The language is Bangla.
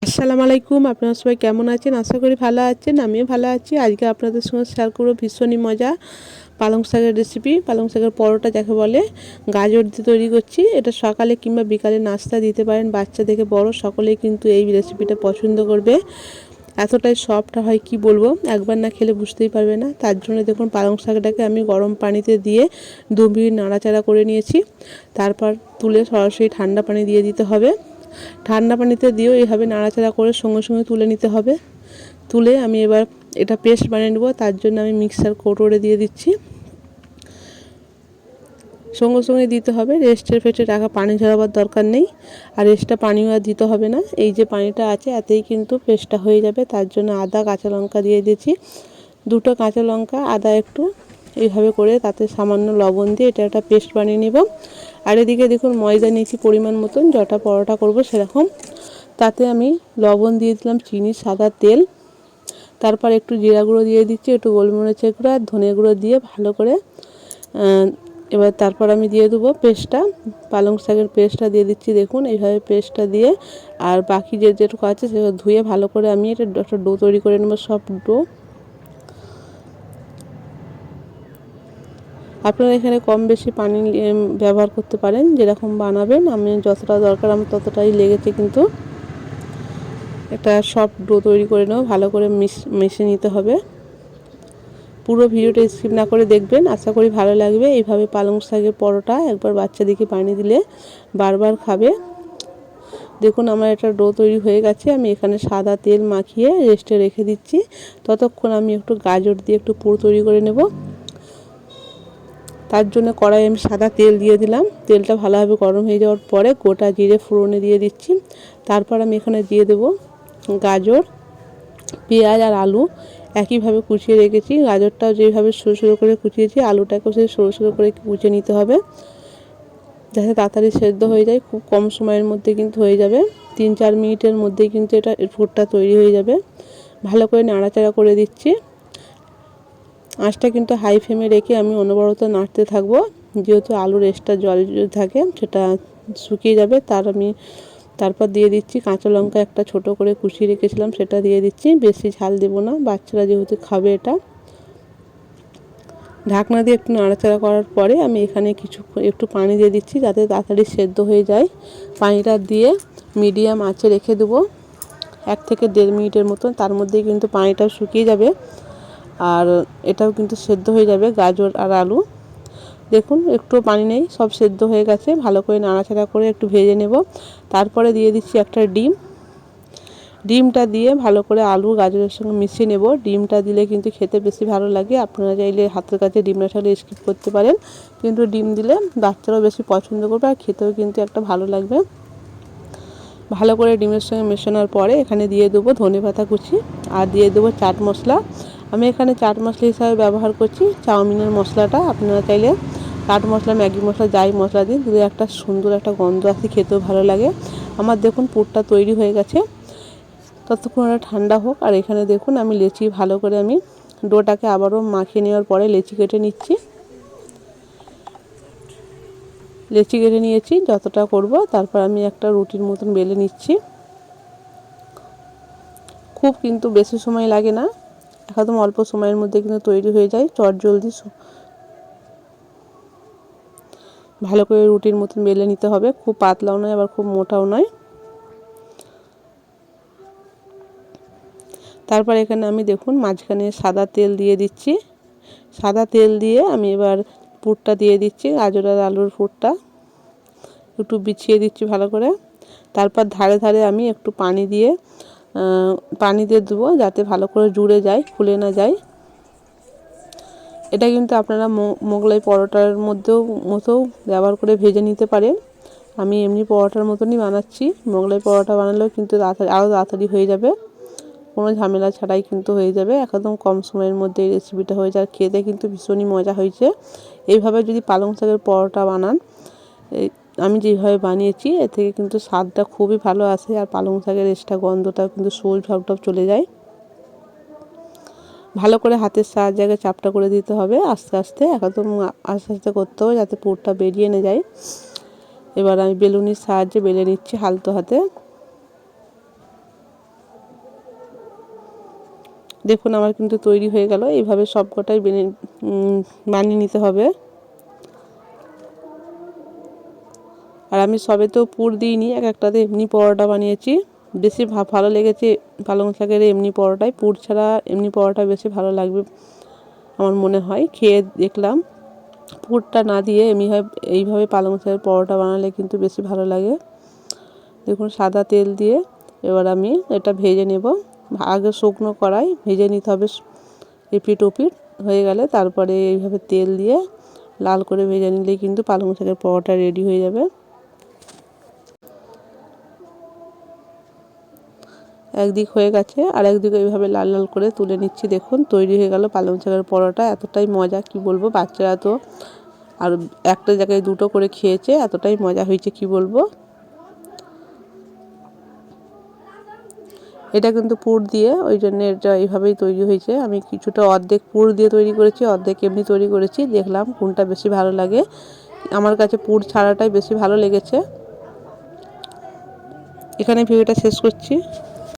আসসালামু আলাইকুম। আপনারা সবাই কেমন আছেন? আশা করি ভালো আছেন। আমিও ভালো আছি। আজকে আপনাদের সঙ্গে শেয়ার করব ভীষণই মজা পালং শাকের রেসিপি। পালং শাকের পরোটা যাকে বলে, গাজর দিয়ে তৈরি করছি। এটা সকালে কিংবা বিকালে নাস্তা দিতে পারেন। বাচ্চা থেকে বড় সকলেই কিন্তু এই রেসিপিটা পছন্দ করবে। এতটাই সফট হয় কি বলবো, একবার না খেলে বুঝতেই পারবে না। তার জন্য দেখুন পালং শাকটাকে আমি গরম পানিতে দিয়ে 2 মিনিট নাড়াচাড়া করে নিয়েছি। তারপর তুলে সরাসরি ঠান্ডা পানি দিয়ে দিতে হবে। ঠান্ডা পানিতে দিয়েও এইভাবে নাড়াচাড়া করে সঙ্গে সঙ্গে তুলে নিতে হবে। তুলে আমি এবার এটা পেস্ট বানিয়ে নেব। তার জন্য আমি মিক্সার কৌটোরে দিয়ে দিচ্ছি। সঙ্গে সঙ্গে দিতে হবে, রেস্টের ফেটে রাখা পানি ঝরাবার দরকার নেই। আর এক্সট্রা পানিও আর দিতে হবে না। এই যে পানিটা আছে এতেই কিন্তু পেস্টটা হয়ে যাবে। তার জন্য আদা কাঁচা লঙ্কা দিয়ে দিয়েছি, 2টো কাঁচা লঙ্কা, আদা একটু, এইভাবে করে তাতে সামান্য লবণ দিয়ে এটা একটা পেস্ট বানিয়ে নেব। আর এদিকে দেখুন ময়দা নিয়েছি পরিমাণ মতন, যটা পরোটা করব সেরকম। তাতে আমি লবণ দিয়ে দিলাম, চিনি, সাদা তেল, তারপর একটু জিরা গুঁড়ো দিয়ে দিচ্ছি, একটু গোলমরিচের গুঁড়ো আর ধনে গুঁড়ো দিয়ে ভালো করে এবার তারপর আমি দিয়ে দেবো পেস্টটা, পালং শাকের পেস্টটা দিয়ে দিচ্ছি। দেখুন এইভাবে পেস্টটা দিয়ে, আর বাকি যেটুকু আছে সেটা ধুয়ে ভালো করে আমি এটা একটা ডো তৈরি করে নেব, সফট ডো। আপনারা এখানে কম বেশি পানি ব্যবহার করতে পারেন, যেরকম বানাবেন। আমি যতটা দরকার আমার ততটাই লেগেছে, কিন্তু একটা সফট ডো তৈরি করে নেব, ভালো করে মিশিয়ে নিতে হবে। পুরো ভিডিওটা স্কিপ না করে দেখবেন, আশা করি ভালো লাগবে। এইভাবে পালং শাকের পরোটা একবার বাচ্চাদেরকে বানিয়ে দিলে বারবার খাবে। দেখুন আমার একটা ডো তৈরি হয়ে গেছে। আমি এখানে সাদা তেল মাখিয়ে রেস্টে রেখে দিচ্ছি। ততক্ষণ আমি একটু গাজর দিয়ে একটু পুর তৈরি করে নেব। তার জন্য কড়াই আমি সাদা তেল দিয়ে দিলাম। তেলটা ভালোভাবে গরম হয়ে যাওয়ার পরে গোটা জিরে ফোড়নে দিয়ে দিচ্ছি। তারপর আমি এখানে দিয়ে দেব গাজর, পেঁয়াজ আর আলু একইভাবে কুচিয়ে রেখেছি। গাজরটাও যেভাবে সরু সরু করে কুচিয়েছি, আলুটাকেও সেই সরু সরু করে কুচিয়ে নিতে হবে, যাতে তাড়াতাড়ি সেদ্ধ হয়ে যায়। খুব কম সময়ের মধ্যে কিন্তু হয়ে যাবে, 3-4 মিনিটের মধ্যেই কিন্তু এটা পুরটা তৈরি হয়ে যাবে। ভালো করে নাড়াচাড়া করে দিচ্ছি। আঁচটা কিন্তু হাই ফ্লেমে রেখে আমি অনবরত নাড়তে থাকবো, যেহেতু আলুর এক্সট্রা জল থাকে সেটা শুকিয়ে যাবে। তারপর দিয়ে দিচ্ছি কাঁচা লঙ্কা একটা ছোট করে কুচিয়ে রেখেছিলাম, সেটা দিয়ে দিচ্ছি। বেশি ঝাল দেবো না, বাচ্চারা যেহেতু খাবে এটা। ঢাকনা দিয়ে একটু নাড়াচাড়া করার পরে আমি এখানে একটু পানি দিয়ে দিচ্ছি, যাতে তাড়াতাড়ি সেদ্ধ হয়ে যায়। পানিটা দিয়ে মিডিয়াম আঁচে রেখে দেবো 1 থেকে 1.5 মিনিটের মতন। তার মধ্যেই কিন্তু পানিটাও শুকিয়ে যাবে, আর এটাও কিন্তু সেদ্ধ হয়ে যাবে গাজর আর আলু। দেখুন একটুও পানি নেই, সব সেদ্ধ হয়ে গেছে। ভালো করে নাড়াচাড়া করে একটু ভেজে নেব। তারপরে দিয়ে দিচ্ছি একটা ডিমটা দিয়ে ভালো করে আলু গাজরের সঙ্গে মিশিয়ে নেব। ডিমটা দিলে কিন্তু খেতে বেশি ভালো লাগে। আপনারা চাইলে হাতের কাছে ডিম না থাকলে স্কিপ করতে পারেন, কিন্তু ডিম দিলে বাচ্চারাও বেশি পছন্দ করবে, আর খেতেও কিন্তু একটা ভালো লাগবে। ভালো করে ডিমের সঙ্গে মেশানোর পরে এখানে দিয়ে দেবো ধনেপাতা কুচি, আর দিয়ে দেবো চাট মশলা। আমি এখানে চাট মশলা হিসাবে ব্যবহার করছি চাউমিনের মশলাটা। আপনারা চাইলে চাট মশলা, ম্যাগি মশলা, যাই মশলা দিন, দিলে একটা সুন্দর একটা গন্ধ আসে, খেতেও ভালো লাগে। আমার দেখুন পুরটা তৈরি হয়ে গেছে, ততক্ষণ ওটা ঠান্ডা হোক। আর এখানে দেখুন আমি লেচি ভালো করে আমি ডোটাকে আবারও মাখিয়ে নেওয়ার পরে লেচি কেটে নিচ্ছি। লেচি কেটে নিয়েছি যতটা করব, তারপর আমি একটা রুটির মতন বেলে নিচ্ছি। খুব কিন্তু বেশি সময় লাগে না, একদম অল্প সময়ের মধ্যে কিন্তু তৈরি হয়ে যায় চটজলদি। ভালো করে রুটির মতন বেলে নিতে হবে, খুব পাতলাও নয় আবার খুব মোটাও নয়। তারপর এখানে আমি দেখুন মাঝখানে সাদা তেল দিয়ে দিচ্ছি। সাদা তেল দিয়ে আমি এবার পুরটা দিয়ে দিচ্ছি, গাজর আর আলুর পুরটা একটু বিছিয়ে দিচ্ছি ভালো করে। তারপর ধারে ধারে আমি একটু পানি দিয়ে দেবো, যাতে ভালো করে জুড়ে যায়, খুলে না যায়। এটা কিন্তু আপনারা মোগলাই পরোটার মতো ব্যবহার করে ভেজে নিতে পারেন। আমি এমনি পরোটার মতনই বানাচ্ছি। মোগলাই পরোটা বানালেও কিন্তু আরও তাড়াতাড়ি হয়ে যাবে, কোনো ঝামেলা ছাড়াই কিন্তু হয়ে যাবে। একদম কম সময়ের মধ্যে এই রেসিপিটা হয়ে যায়, খেতে কিন্তু ভীষণই মজা হয়েছে। এইভাবে যদি পালং শাকের পরোটা বানান, আমি যেভাবে বানিয়েছি, এ থেকে কিন্তু স্বাদটা খুবই ভালো আসে, আর পালং শাকের এক্সট্রা গন্ধটাও কিন্তু সোল সবটাও চলে যায়। ভালো করে হাতের সাহায্যে চাপটা করে দিতে হবে, আস্তে আস্তে একদম আস্তে আস্তে করতে হবে, যাতে পুরটা বেরিয়ে না যায়। এবার আমি বেলুনির সাহায্যে বেলে নিচ্ছি হালতো হাতে। দেখুন আমার কিন্তু তৈরি হয়ে গেল। এইভাবে সবকটাই বানিয়ে নিতে হবে। আর আমি সবেতেও পুর দিইনি, এক একটাতে এমনি পরোটা বানিয়েছি। বেশি ভালো লেগেছে পালং শাকের এমনি পরোটায়, পুর ছাড়া এমনি পরোটা বেশি ভালো লাগবে আমার মনে হয়। খেয়ে দেখলাম পুরটা না দিয়ে এইভাবে পালং শাকের পরোটা বানালে কিন্তু বেশি ভালো লাগে। দেখুন সাদা তেল দিয়ে এবার আমি এটা ভেজে নেব। আগে শুকনো কড়াই ভেজে নিতে হবে, এপিট ওপিট হয়ে গেলে তারপরে এইভাবে তেল দিয়ে লাল করে ভেজে নিলেই কিন্তু পালং শাকের পরোটা রেডি হয়ে যাবে। একদিক হয়ে গেছে, আর একদিকে এইভাবে লাল লাল করে তুলে নিচ্ছি। দেখুন তৈরি হয়ে গেল পালং শাকের পরোটা। এতটাই মজা কি বলবো, বাচ্চারা তো আর একটা জায়গায় দুটো করে খেয়েছে, এতটাই মজা হয়েছে কি বলবো। এটা কিন্তু পুর দিয়ে, ওই জন্য এটা এইভাবেই তৈরি হয়েছে। আমি কিছুটা অর্ধেক পুর দিয়ে তৈরি করেছি, অর্ধেক এমনি তৈরি করেছি। দেখলাম কোনটা বেশি ভালো লাগে, আমার কাছে পুর ছাড়াটাই বেশি ভালো লেগেছে। এখানে ভিডিওটা শেষ করছি।